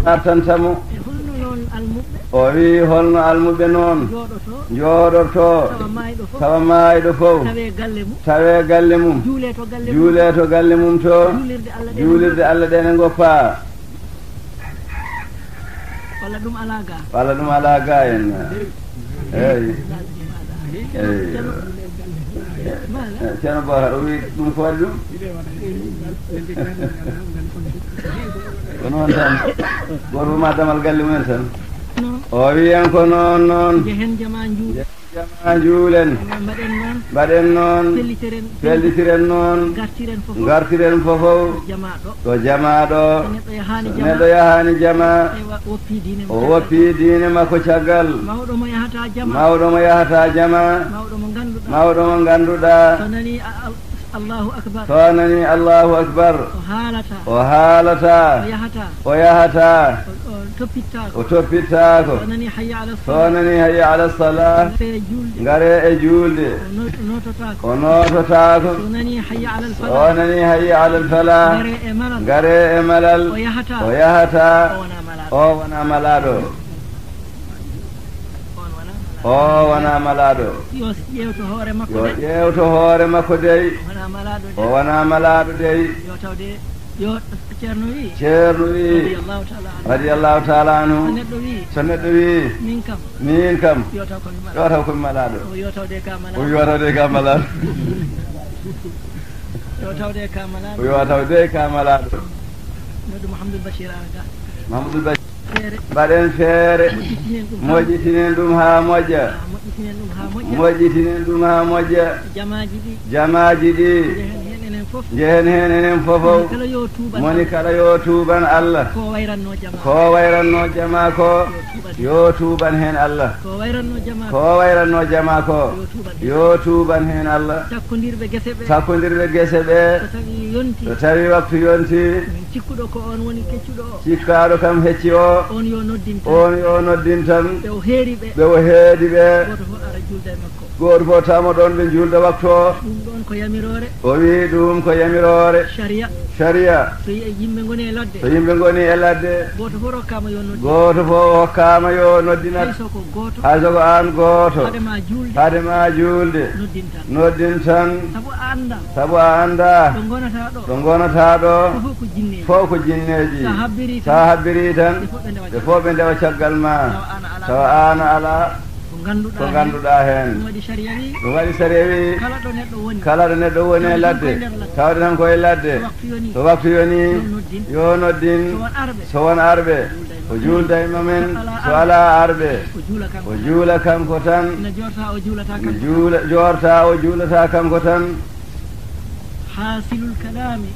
artantamo o wi holno almuɓe noon jooɗorto tawa maayiɗo fof tawe galle mum juule to galle mum to juulirde Allah ɗe ne goppa walla ɗum ala ga en eyi ceerno Bocar o wi ɗum ko waɗi ɗum ko noon tan goto fof ma damal galle mumen tan o wiyen ko noon jama juulen mbaɗen noon pellitiren noon gartiren fofof ɗo jama ɗo neɗɗo yahani jama o woppi diine makko caggal mawɗo mo yahata jama mawɗo mo ganduɗa so nani Allahu akbar o haalata o yahata o toppittako so nani hayya ala salah ngare e julde o nototako so nani hayya ala falah ngare e malal o yahata o wona malaɗo o wona malaɗo yo ƴewto hoore makko dey o wona malaɗo dey ceerno wi radiyallahu taala anhu so neɗɗo wi min kam yo taw komi malaɗo o yotawde ka malaɗo o yotawde ka malaɗo Mamadou Bachir mbaɗen feere moƴƴitinen ɗum ha moƴƴa moƴƴitinen ɗum ha moƴƴa jamaji ɗi jehen hen enen fofof moni kala yo tuuban Allah ko wayranno jama ko yo tuuban hen Allah ko wayranno jama ko yo tuuban hen Allah takkodirɓe gese ɓe so tawi waktu yonti cikkaɗo kam hecci o on yo noddintan ɓe o heedi ɓe goto fof tamo ɗon ɓe julda waktu o o wi ɗum ko yamirore sharia so yimɓe goni e ladde goto fof hokkama yo noddinat hay soko an goto haadema julde noddin tan saabu a anda ɗo gonata ɗo fof ko jinneji sa habbiri tan ɓe fof ɓe ndewa caggal ma tawa an ala ko ganduɗa hen ɗum waɗi saria wi kala ɗo neɗɗo woni e ladde tawde tan koye ladde so waktu yoni yo noddin so won arɓe o julda e mamen so ala arɓe o juula kanko tan jorta o juulata kanko tan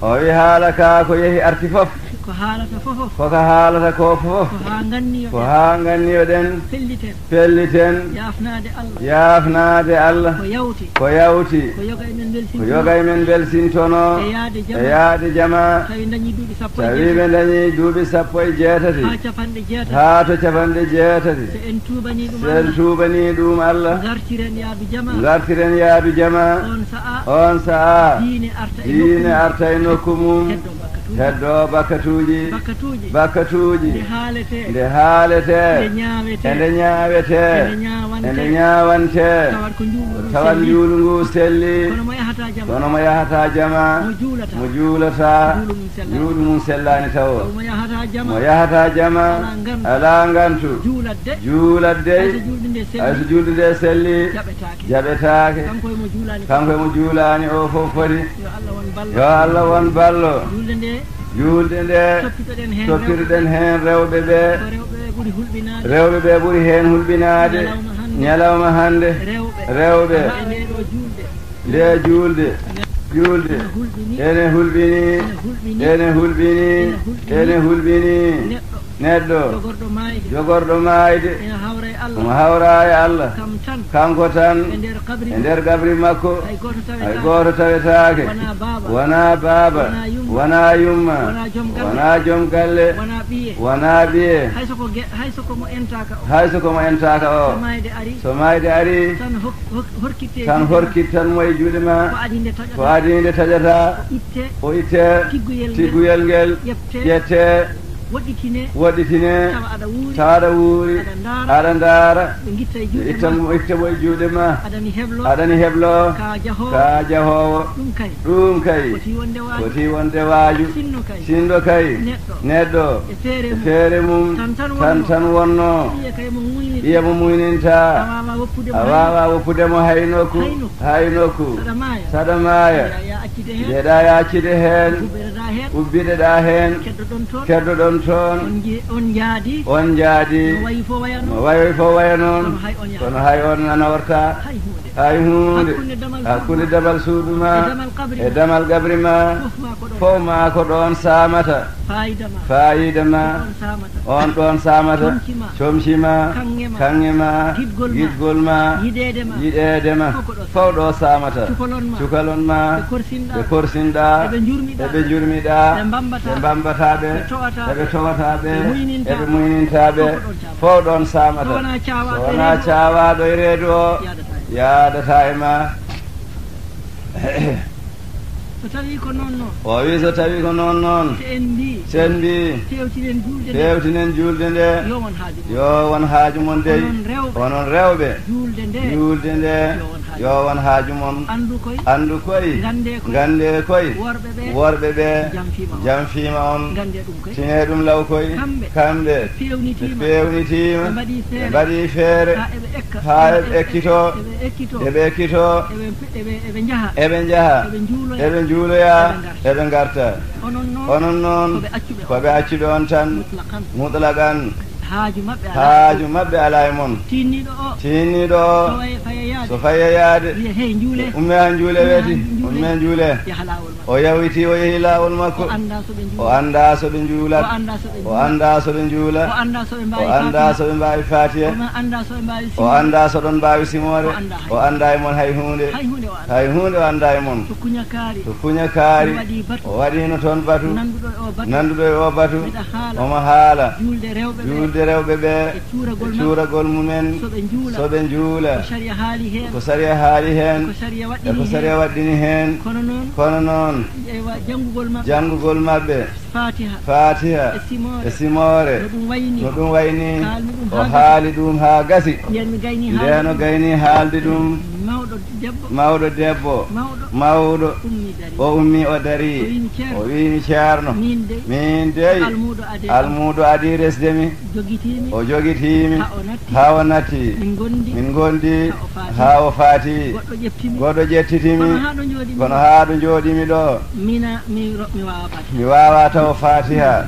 o wi haala ka ko yehi arti fof koko haalata ko fof ko ha ganniyoɗen pelliten yafnade Allah ko yawti ko yoga men belsintono e yaade jama tawi ɓe dañi duuɓi 17 ha to 18 sen tuubani ɗum Allah gartiren yaadu jama on sa'a diine arta e nokku mum heddo bakkatuji nde haalete ende ñaawete ende ñaawante tawat njuulu ngu selli kono mo yahata jama mo juulata njuulu mum sellani taw mo yahata jama ala ngantu juulatde hayso julde nde selli jaɓetaake kanko mo juulani o fof foti yo Allah won ballo julde nde toppirɗen hen rewɓe ɓe ɓuri hen hulɓinade ñalawma hande rewɓe nde julde ene hulɓini neɗɗo jogorɗo maayde omo hawra e Allah kanko tan e nder gabri makko hay gooto tawetaake wona baaba wona yumma wona joom galle wona ɓiye hay soko mo entaka o so mayde ari tan horkittan mo e juuɗe ma ko adinde taƴata o itte tigguyel ngel ƴette woɗɗitine tawa aɗa wuuri aɗa ndaara itta mo e juuɗe ma aɗani heblo ka jahowo ɗum kay foti wonde waaju sinno kay neɗɗo e feere mum tan wonno ɓiye mo muyninta a wawa woppudemo hay nokku saɗa maaya jeeɗa yaccide heen ubbiɗeɗa heen keddoɗon toon on jaadi no wayi fo waya noon kono hay on nanorta hay hunde hakkunde damal suudu ma e damal gabri ma fof ma ko ɗon samata fayida ma on ɗon samata comci ma kanŋe ma giɗgol ma yiɗede ma fof ɗo samata cukalon ma ɓe korsinɗa eɓe jurmiɗa ɓe mbambataɓe eɓe towataɓe eɓe muynintaɓe fof ɗon samata so wona cawaɗo e reedu o yaadata e ma o wi so tawi ko noon sen mbi fewtinen julde nde yo won haaju mon dey onon rewɓe julde nde yo won haaju mon andu koye gande koye worɓe ɓe jam fiima on tine ɗum law koye kamɓe ɓe pewnitima ɓe mbaɗi feere ha eɓe ekkito eɓe jaha eɓe juuloya eɓe garta onon noon koɓe accuɓe on tan mutlaqan haaju maɓɓe ala e mon tinniɗo o so faye yaade umme han juule weeti umme juule o yawiti o yehi laawol makko o anda so ɓe juulat o anda so ɓe juula o anda so ɓe mbawi fatiha o anda so ɗon mbawi simore o anda e mon hay hunde o anda e mon to kuña kaari o waɗino toon batu nanduɗo e o batu omo haala julde rewɓe ɓe e cuuragol mumen so ɓe juula ko saria haali heen e ko saria waɗɗini heen kono noon janngugol maɓɓe fatiha e simore no ɗum wayni o haali ɗum haa gasi ndeno gayni haalde ɗum mawɗo debbo mawɗo o ummi o dari o wimi ceerno min dey almuudo adi resdemi o jogitimi ha o natti min gondi ha o faati goɗɗo ƴettitimi kono ha ɗo jooɗimi ɗo mi wawa taw fatiha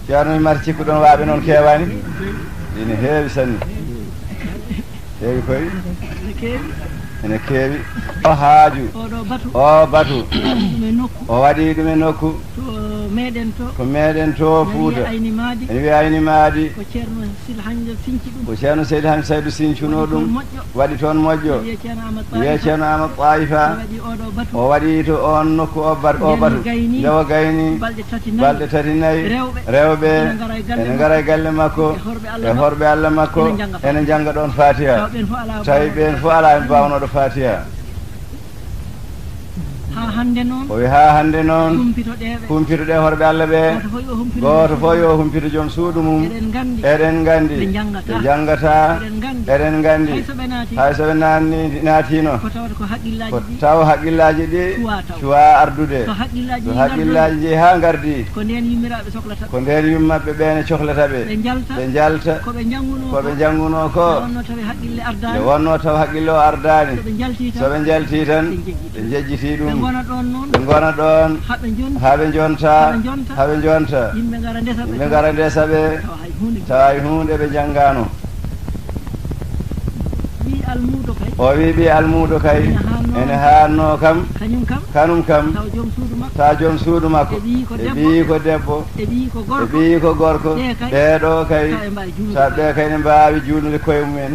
ceerno mi mata cikku ɗon waaɓe noon kewani ine heewi sanni heewi koye ene keewi o haaju o batu o waɗi ɗum e nokku ko meɗen to Fuuta ene wiya ayni maadi ko ceerno seydi han saydou sincuno ɗum waɗi toon moƴƴo wiye ceerno Amadou Taifa o waɗi to on nokku o batu nde o gayni balɗe tati nayyi rewɓe ene ngara e galle makko e horɓe Allah makko ene jangga ɗon fatiha tawi ɓen fof ala en mbawnoɗo fatiha o wi ha hande noon humpitoɗe horɓe Allah ɓe goto fof yo humpito joom suudu mum eɗen gandi ɓe janggata eɗen gandi hay soɓe naatino ko taw haqqillaji ɗi cuwa ardude so haqqillaji ɗi ha gardi ko nden yummaɓe ɓene cohlata ɓe ɓe jalta koɓe janguno ko nde wonno taw haqqille o ardani soɓe jalti tan ɓe jejjiti ɗum ɓe gona ɗon haɓe jonta yimɓe gara ndesa ɓe tawa hunde ɓe janggano o wi ɓi almuudo kay ene haanno kam kanum kam ta joom suudu makko e ɓii ko debbo e ɓii ko gorko ɓeeɗo kay ɓe kay ne mbaawi juulnude koye mumen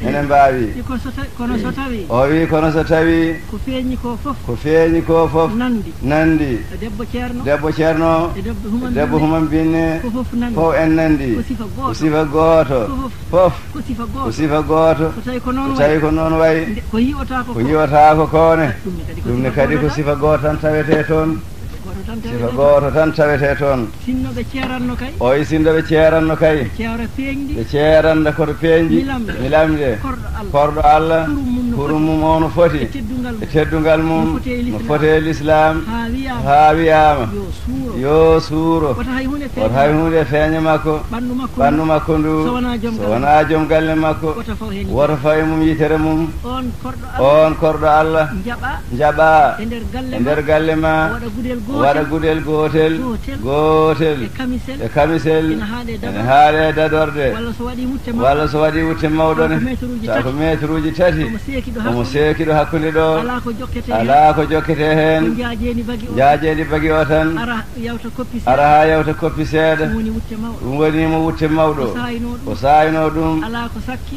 ene mbaawi kono so tawi o wi kono so tawi ko feeñi ko fof nandi debbo ceerno debbo human binne fof en nandi ko sifa gooto fof ko sifa gooto so tawi ko noon wayi ko yiwata kone ɗum ne kadi ko sifa gooto tan tawete toon sifa gooto tan tawete toon sinnoɓe ceeranno kay oyi sinnoɓe ceeranno kay ɓe ceeranda koto peeñji milamde korɗo Allah hurum mum ono foti e teddungal mum no fote l'islam ha wiyama yo suuro woto hay hunde feeña makko ɓandu makko ndu so wona joom galle makko woto fawi mum yitere mum on korɗo Allah jaɓa e nder galle ma waɗa gudel gotel e kamisel ene haade dadorde walla so waɗi wutte mawɗone ta ko métre uji tati omo seekiɗo hakkude ɗo ala ko jokkete hen jaajeedi bagi o tan ara ha yawta koppi seeɗa ɗum wonimo wutte mawɗo o sayno ɗum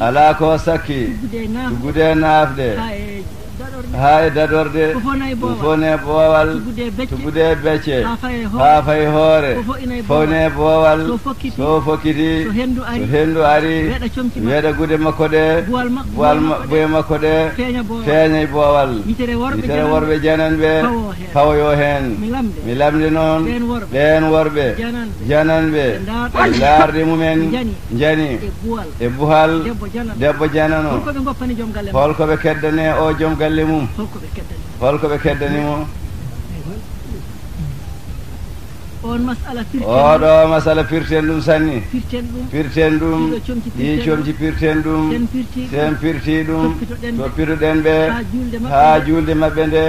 ala ko sakki tuggude naafde ha e dadorde ɗum fone boowal tuggude becce ha fayi hoore fone boowal so fokkiti so hendu ari weeɗa gude makko ɗe buye makko ɗe feeña e boowal yitere worɓe jananɓe fawoyo hen mi lamdi noon ɓen worɓe jananɓe e laarde mumen jani e buhal debbo janano holkoɓe keddane o joom galle mum holkoɓe keddanimo oɗo masala firten ɗum sanni firten ɗum ɗi comci firten ɗum sen firti ɗum toppitoɗen ɓe ha julde mabɓe nde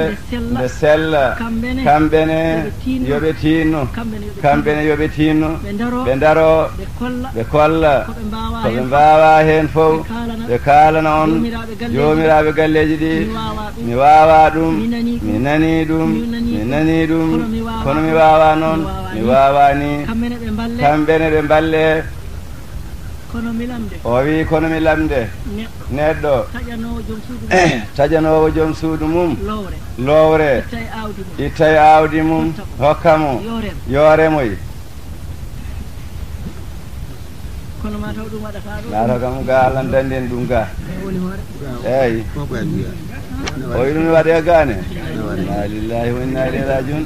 sella kamɓene yoɓe tinno ɓe daro ɓe kolla koɓe mbawa hen fof ɓe kalana on jomiraɓe galleji ɗi mi wawa ɗum mi nani ɗum kono mi wawa noon mi wawani kamɓene ɓe mballe o wi kono mi lamde neɗɗo taƴanowo joom suudu mum lowre ittay awdi mum hokka mo yoremoy laata kam ga Allah danden ɗum ga eyyi o wi ɗum ne waɗe gane inna lillahi wa inna ilayhi rajiun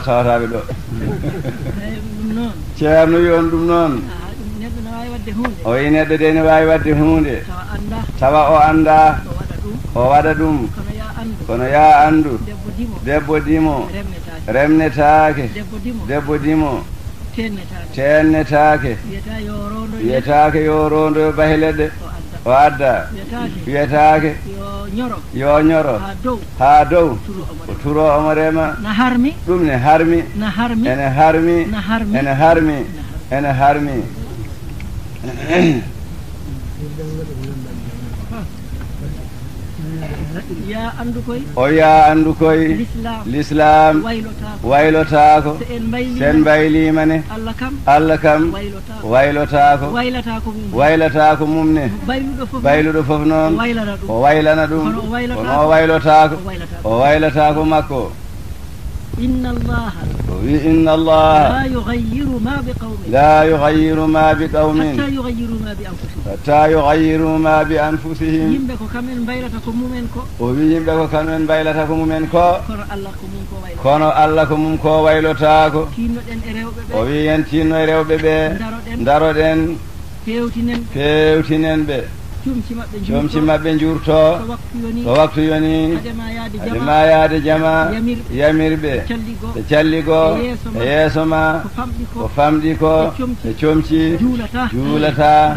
tawataɓe ɗo ceerno wi on ɗum noon o wi neɗɗo de ne wawi wadde hunde tawa o anda o waɗa ɗum kono ya andu debbo dimo remnetake debbo dimo tennetake wiyetake yo rondo yo bahe leɗɗe o adda wiyetake yo ñoro ha dow o turo omo rema ɗum ne harmi ene harmi o ya andu koye l'islam waylotako sen mbaylimane Allah kam waylotako mumne bayluɗo foof noon o waylana ɗum kono o waylotako makko inna allaha la yughayyiru ma biqawmin hatta yughayyiru ma bi anfusihim yimɓe ko kamen baylata ko mumen ko o wi yimɓe ko kamen baylata ko mumen ko kono Allah ko mum ko waylotako o wi en tinno e rewɓe ɓe daroɗen pewtinen ɓe comci maɓɓe njurto to waktu yoni adema yaade jama yamirɓe ɓe calligo e yeeso ma ko famɗi ko e comci juulata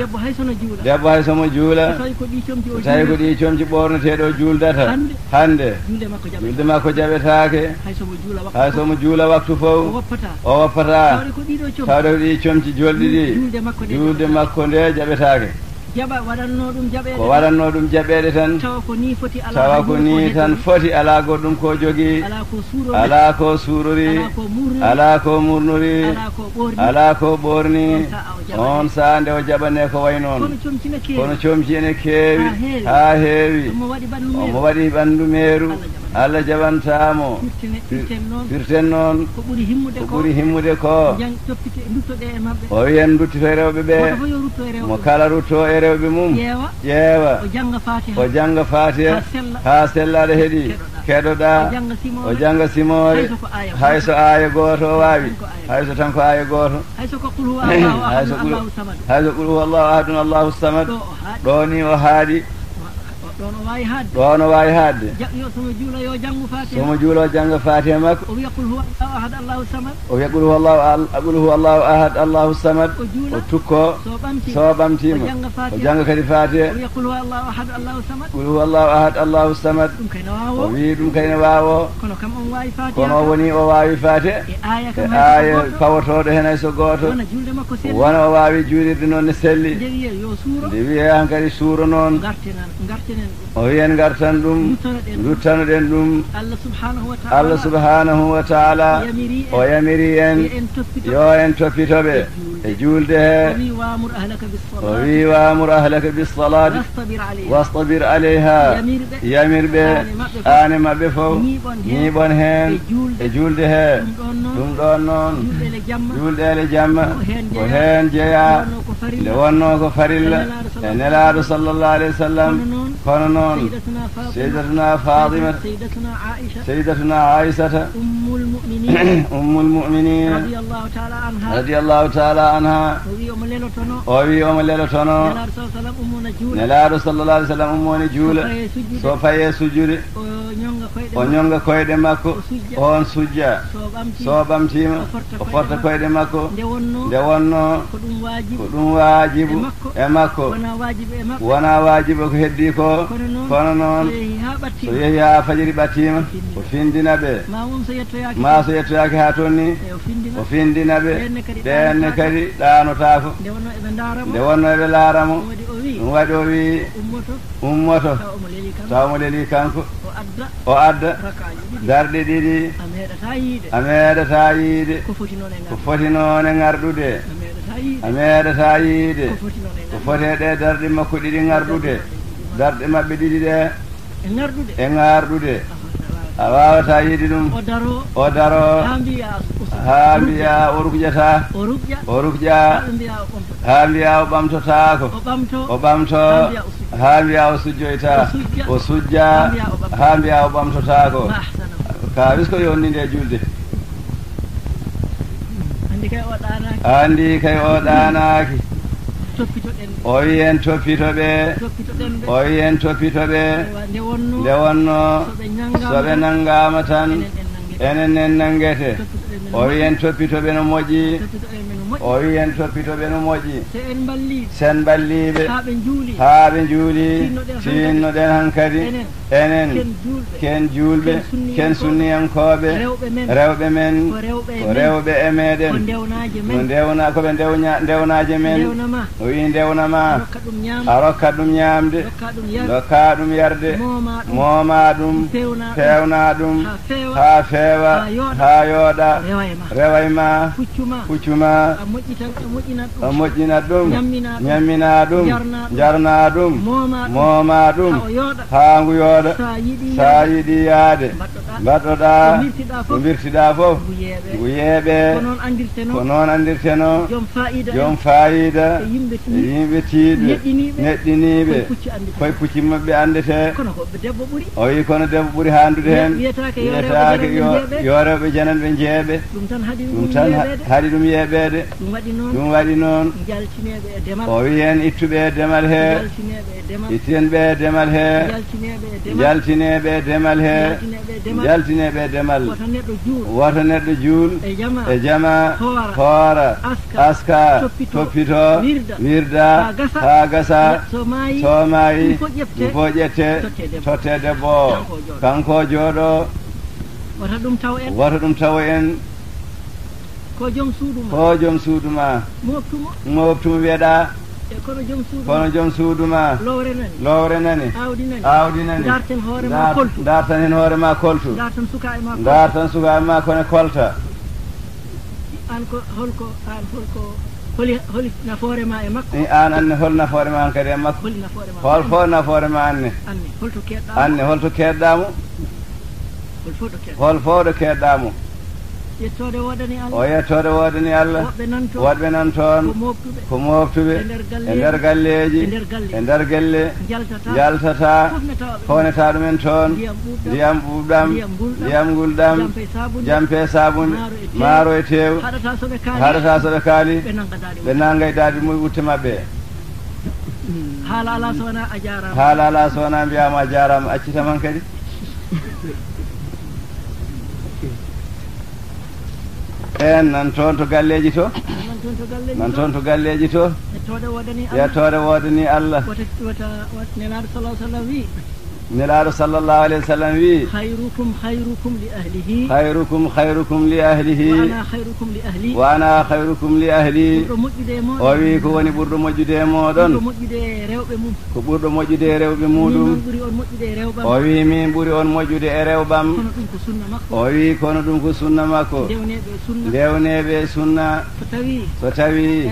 debbo hay somo juula so tawi ko ɗi comci ɓorneteɗo juuldata hande julde makko jaɓetake hay somo juula waktu fof o woppata tawde ko ɗi comci jolɗi ɗi julde makko nde jaɓetake ko waɗanno ɗum jaɓeɗe tan tawa ko ni tan foti ala goɗɗum ko jogii ala ko suurori ala ko murnori ala ko ɓorni on saa nde o jaɓane ko way noon kono comci ene keewi haa heewi omo waɗi ɓanndu meeru Allah jaɓantamo firten noon ko ɓuri himmude ko o wiyen duttito e rewɓe ɓe mo kala rutto e rewɓe mum ƴeewa o janga fatiha ha sellade heeɗi keɗoɗa o janga simore hayso aya goto o wawi hayso tan ko aya goto hayso qul huwa allahu ahadun allahu samad ɗo ni o haaɗi ɗon o wawi haadde somo juula o janga fatiha makko o wiya qul huwa allahu ahad allahu samad o tukko so ɓamtima o janga kadi fatiha qul huwa allahu ahad allahu samad o wi ɗum kayne wawo kono o woni o wawi fatiha e aya pawotoɗo hen hay so goto wona o wawi juulirde noon ne selli nde wiye hankadi suuro noon o wiyen gartan ɗum duttanoɗen ɗum Allah subhanahu wa taala o yamiri en yo en toppitoɓe e julde he o wi wamur ahlaka bisalati wastabir aleyha yamirɓe ane maɓɓe fof ñiɓon hen e julde he ɗum ɗon noon julɗele jamma ko hen jeeya nde wonno ko farilla e nelaɗo sallllahu alayhi wa sallam kono noon seydatuna fatima seydatuna aissata ummul mu'minin radiallahu taala anha o wi omo lelotono nelaɗo sallllahu alih w sallam ummoni juula so faye sujjude o ñonga koyɗe makko on sujja so ɓamtima o forta koyɗe makko nde wonno ko ɗum waajibu e makko wona waajibu ko heddi ko kono noon so yehi ha fajiri ɓattima o findina ɓe ma so yettoyaki ha toon ni o findina ɓe ɓenne kadi ɗanotako nde wonno eɓe laaramo ɗum waɗi o wi ummoto taw mo leeli kanko o adda darɗe ɗiɗi a meeɗata yiide ko foti noon e ngarɗude a meeɗata yiide ko foti e ɗe darɗe makko ɗiɗi ngarɗude darɗe maɓɓe ɗiɗi ɗe e ngarɗude a wawata yiide ɗum o daro ha mbiya o rukƴata o rukƴa ha mbiya o ɓamtotako o ɓamto ha mbiya o sujjoyta o sujja ha mbiya o ɓamtotako ka wisko yonninde julde andi kay o ɗanaki o wiyen toppitoɓe o wiyen toppitoɓe nde wonno soɓe nanngama tan enen en nanguete o wiyen toppitoɓe no moƴƴi o wiyen toppitoɓe no moƴƴi sen balliɓe haa ɓe juuli tinnoɗen hankadi enen ken julɓe ken sunniyankoɓe rewɓe men ko rewɓe e meɗen no ndewna koɓe ndewnaje men o wi ndewnama a rokkat ɗum ñamde dokka ɗum yarde mooma ɗum pewna ɗum ha feewa ha yooɗa rewayma puccuma o moƴƴinat ɗum ñammina ɗum jarna ɗum mooma ɗum ha ngu yooɗa sa yiɗi yaade mbaɗɗoɗa ko birtiɗa fof ngu yeeɓe ko noon andirteno joom fayida yimɓe tiiɗɓe neɗɗiniɓe koye pucci maɓɓe andete o wi kono debbo ɓuuri handude hen wiyetake yo rewɓe janan ɓe jeeɓe ɗum tan haɗi ɗum yeeɓede ɗum waɗi noon o wiyen ittuɓe e demal he ittien ɓe demal he jaltineɓe e demal he jaltineɓe e demal woto neɗɗo juul e jama hoora aska toppito wirda ha gasa so maayi ɗum fo ƴette totte debbo o kanko jooɗo woto ɗum taw en ko joom suudu ma moftumo wiyeɗa kono joom suudu ma lowre nani awdi nani dartan hen hoore ma koltu dartan suka e ma kone kolta an anne hol nafoore ma an kadi e makko hol fo nafoore ma anne holto keɗɗamo hol fo ɗo keɗɗamo o yettode wodani Allah woɗɓe nan toon ko moftuɓe e nder galleji e nder gelle jaltata fowneta ɗumen toon ndiyam ɓuuɓɗam ndiyam ngulɗam jampe sabunde maaro e tew haɗata soɓe kaali ɓe nanga e daadi muy utte mabɓe haala ala sowona mbiyama a jarama accitaman kadi en nan toon to galleji to nan toon to galleji to yettode wodani Allah nelaaɗo sallallahu alayhi wa sallam wi khayrukum khayrukum li ahlihi wa ana khayrukum li ahli o wi ko woni ɓurɗo moƴƴude e moɗon ko ɓurɗo moƴƴude e rewɓe muɗum o wi min ɓuri on moƴƴude e rewɓam o wi kono ɗum ko sunna makko ndewneɓe sunna so tawi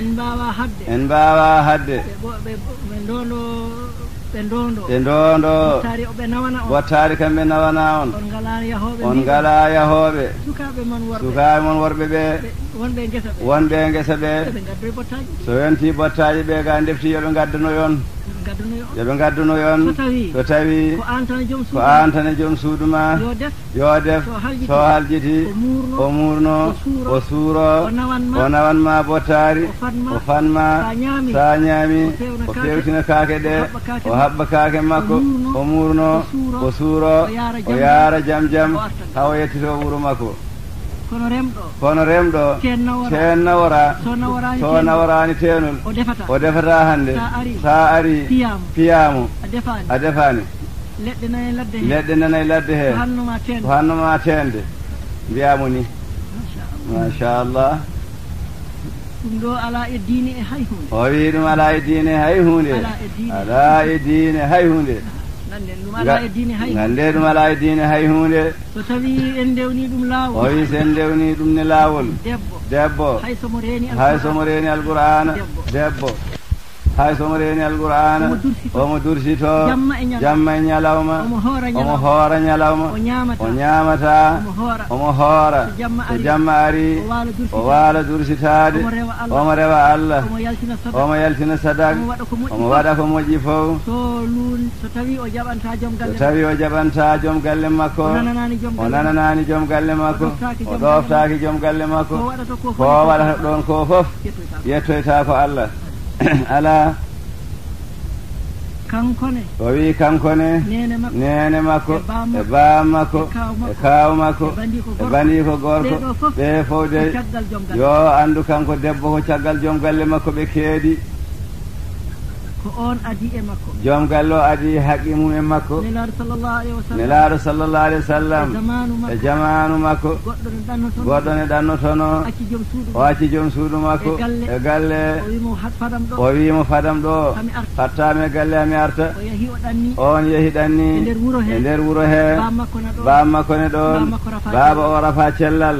en mbawa hadde ɓe ndondo wattari kamɓe nawana on on ngala yahooɓe sukaɓe mon worɓe ɓe wonɓe gesa ɓe so yonti bottaji ɓe ga defti yoɓe gaddanoyon so tawi ko an tan e joom suudu ma yo def so haljiti o murno o suuro o nawanma bottari o fanma sa ñaami o fewtina kaake ɗe o haɓɓa kaake makko o murno o suuro o yaara jam jam ha o yettito wuuro makko kono remɗo teen nawora so naworani teenol o defata hande sa ari piyamo a defani leɗɗe nanayi ladde he ko hannuma teende mbiyamo ni machallah o wi ɗum ala e diine hay hunde ala e diine hay hunde ngande ɗum ala e diine hay hunde so tawi en dewni ɗum laawol o wi sen dewni ɗum ne laawol debbo hay somo reeni alqur'ana debbo hay somo reeni alqur'ana omo dursito jamma e ñalawma omo hoora ñalawma o ñamata omo hoora so jamma ari o waala dursitade omo rewa Allah omo yaltina sadak omo waɗa ko moƴƴi fof so tawi o jaɓanta joom galle makko o nananani joom galle makko o ɗoftaki joom galle makko ko waɗata ɗon ko fof yettoyta ko Allah ala o wi kankone nene makko e baam makko e kaaw makko e bandi ko gorko ɓe fof de yo andu kanko debbo ko caggal joom galle makko ɓe keedi ko on adi e makko joom galle o adi haqqi mum e makko nelaaɗo sallallahu alayhi wa sallam e jamanu makko goɗɗo ne ɗannotono o acci joom suudu makko e galle o wimo fadam ɗo fattami e galle ami arta on yehi ɗanni e nder wuuro he bam makko ne ɗon baaba o rafa cellal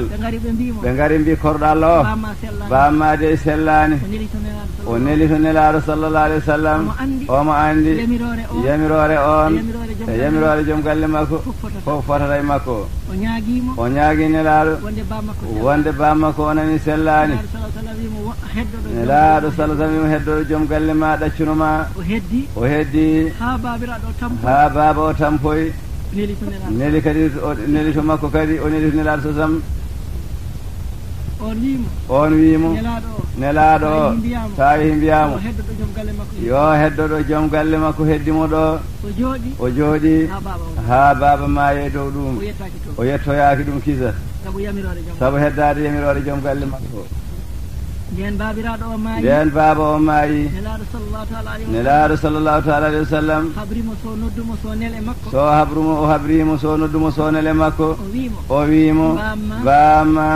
ɓe ngari mbi korɗo Allah o bamma de sellani o neli to nelaaɗo sallallahu alayhi wa sallam omo andi yamirore on e yamirore joom galle makko fof fotata e makko o ñaagui nelaaɗo wonde bammakko o nani sellani nelaaɗo sallah sallam wimo heddoɗo joom galle ma ɗaccunoma o heddi ha baba o tampoyi neli kadi neli to makko kadi o neli to nelaaɗo sallam on wiimo nelaaɗo o tawi mbiyamo yo heddoɗo joom galle makko heddimo ɗo o jooɗi haa baaba ma e dow ɗum o yettoyaaki ɗum kisa sabu heddade yamirore joom galle makko nden baaba o maayi nelaaɗo sallllahu taala alayhi wa sallam so habrumo o habrimo so noddumo so nele makko o wiimo bamma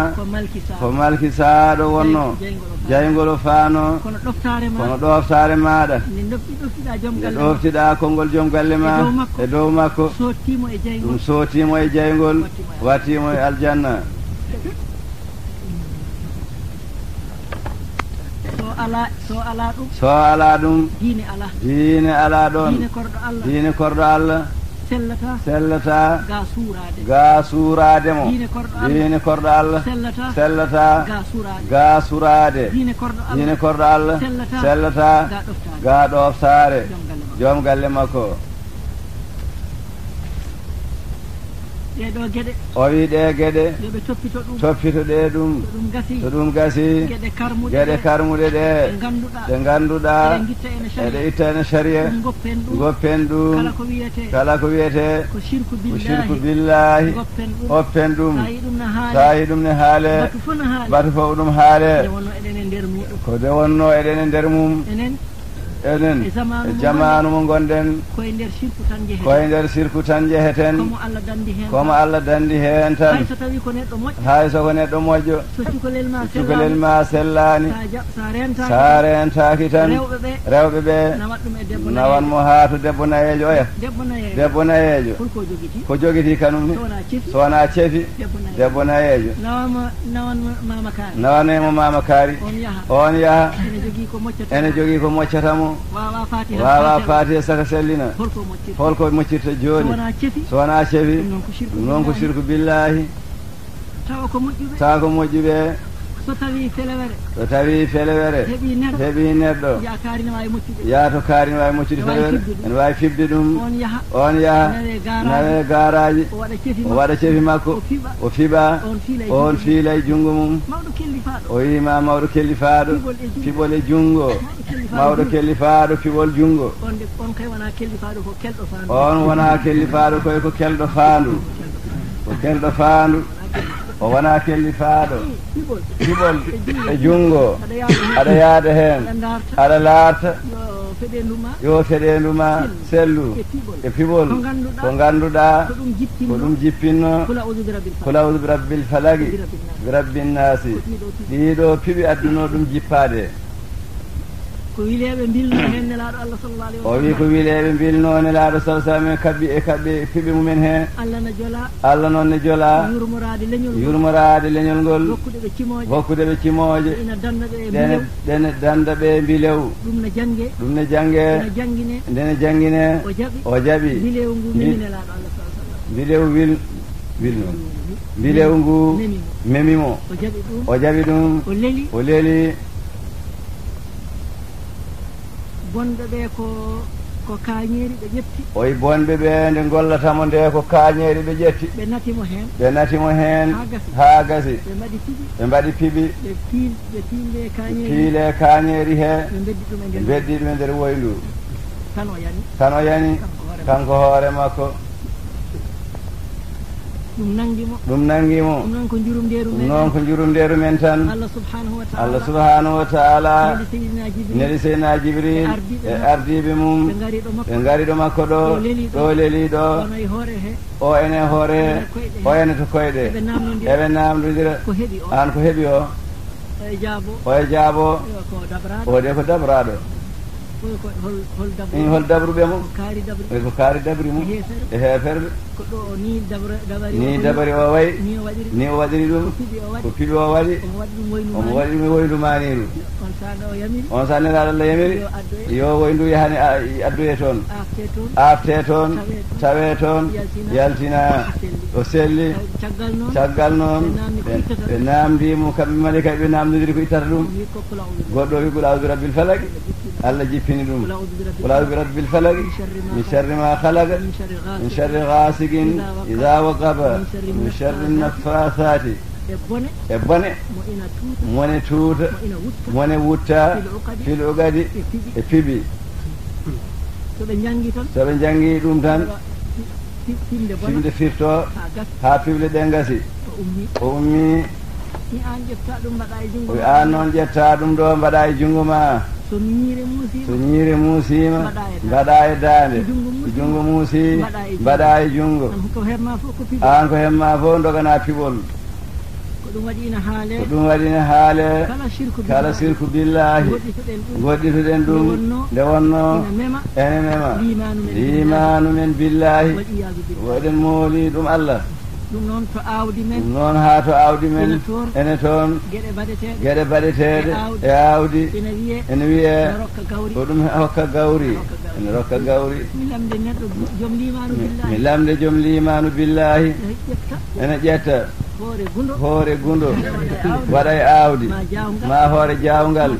ko malki saaɗo wonno jaygol o faano kono ɗoftare maɗa nde ɗoftiɗa konngol joom galle ma e dow makko ɗum sottimo e jaygol wattimo e aljanna so ala ɗum diine ala ɗon diine korɗo Allah sellata ga suurademo diine korɗo Allah sellata ga surade diine korɗo Allah sellata ga ɗoftare joom galle makko o wi ɗe geɗe toppito ɗe ɗum to ɗum gasi geɗe karmuɗe ɗe ɗe ganduɗa eɗe itta ene sharia goppen ɗum kala ko wiyete ko shirku billahi oppen ɗum sa yi ɗum ne haale batu fof ɗum haale ko de wonno eɗen e nder mum enen e jamanu mo gonɗen koye nder sirku tan jeheten komo Allah dandi hen tan hay soko neɗɗo moƴƴo cukalel ma sellani sa rentaki tan rewɓe ɓe nawan mo haa to debbo nayejo oya debbo nayejo ko jogiti kanum ni sowona ceefi debbo nayejo nawanemo mama kaari on yaha ene jogii ko moccatamo wawa faati e saka sellina holko moccirta joni so wona ceefi ɗum noon ko sirku billahi tawa ko moƴƴuɓe so tawi felewere heeɓi neɗɗo yaato kaari ne wawi moccude felewere ene wawi fibde ɗum on yaha nawe garaji o waɗa ceefi makko o fiɓa on fiila e junngo mum o wima mawɗo kellifaɗo fiɓol e junngo mawɗo kellifaɗo fiɓol junngo on wona kellifaɗo koye ko kelɗo faandu ko kelɗo faandu o wona kellifaɗo fiɓol e junngo aɗa yaada hen aɗa laarta yo feɗenduma sellu e fiɓol ko ganduɗa ko ɗum jippinno kul a'udhu bi rabbil falagi bi rabbin nasi ɗiɗo piɓi adduno ɗum jippade ko wileɓe mbilno hen nelaɗo Allah sallallahu alaihi wasallam o wi ko wileɓe mbilno nelaɗo sallallahu alaihi wasallam kabbi e kabɓe piɓe mumen hen Allah noon ne jola yurmorade leñol ngol hokkude ɓe cimoje ɗene danda ɓe mbilew ɗum ne jange ndene jangine o jaɓi mbilew wilno mbilew ngu memimo o jaɓi ɗum o leeli bonɓe ɓe ko kañeeri ɓe ƴetti oyi bonɓe ɓe nde gollatamo nde ko kañeeri ɓe ƴetti ɓe natimo heen haa gasi ɓe mbaɗi piɓi piile kañeeri he ɓe beddi ɗum e nder woyndu tan o yani kanko hoore makko ɗum nangimo ɗum noon ko jurumndeeru men tan Allah subhanahu wa ta'ala neli seydina jibril e ardiɓe mum ɓe ngari ɗo makko ɗo leeli ɗo o ene hoore he o ene to koyɗe eɓe namdodira an ko heeɓi o e jaabo o de ko dabraɗo hol dabruɓe mo ko kaari dabri mum e heeferɓe ni dabari o wayi ni o waɗiri ɗum ko piɓi o waɗi omo waɗi ɗum e woyndu maniru on sa nelaɗo Allah yamiri yo woyndu yahani addoye toon afte toon tawe toon yaltina o selli caggal noon ɓe namdimo kamɓe malika ɓe namdodiri ko ittata ɗum goɗɗo wi qul a'udhu bi rabbil falaq Allah jippini ɗum qul a'udhu bi rabbil falaq min sharri ma khalaq min sharri ghasiqin idha waqaba min sharri naffasati e bone mone tuuta mone wutta fil ugadi e pibi soɓe jangi ɗum tan fimde firto ha pible ɗe gasi o ummi o an noon ƴetta ɗum ɗo mbaɗa e junngo ma so ñiiri muusima mbaɗa e daande junngo muusi mbaɗa e junngo an ko hemma fof dogana piɓol ko ɗum waɗino haale kala sirku billahi goɗɗituɗen ɗum nde wonno ene mema limanu men billahi woɗen mooli ɗum Allah ɗum noon ha to awdi men ene toon geɗe baɗeteɗe e awdi ene wiye ko ɗum hokka gawri ene rokka gawri mi lamde joom limanu billahi ene ƴetta hoore gundo waɗa e awdi ma hoore jawngal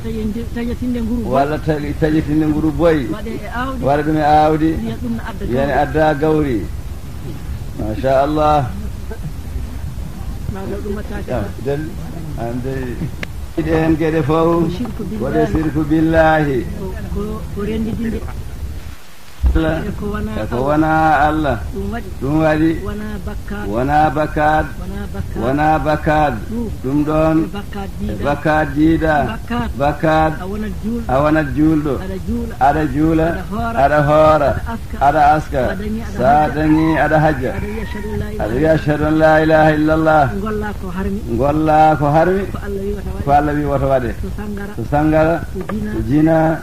walla taƴitinde nguru boyi waɗa ɗum e awdi yene adda gawri machallah ande ɗe hen gueɗe fof waɗe sirku billahi eko wona Allah ɗum waɗi wona bakad wona bakad ɗum ɗon bakad jiiɗa bakad a wonat juulɗo aɗa juula aɗa hoora aɗa aska sa dañi aɗa hajja aɗa wiya ashhadu an la ilaha illallah golla ko harmi ko Allah wi woto waɗe to sangara to jina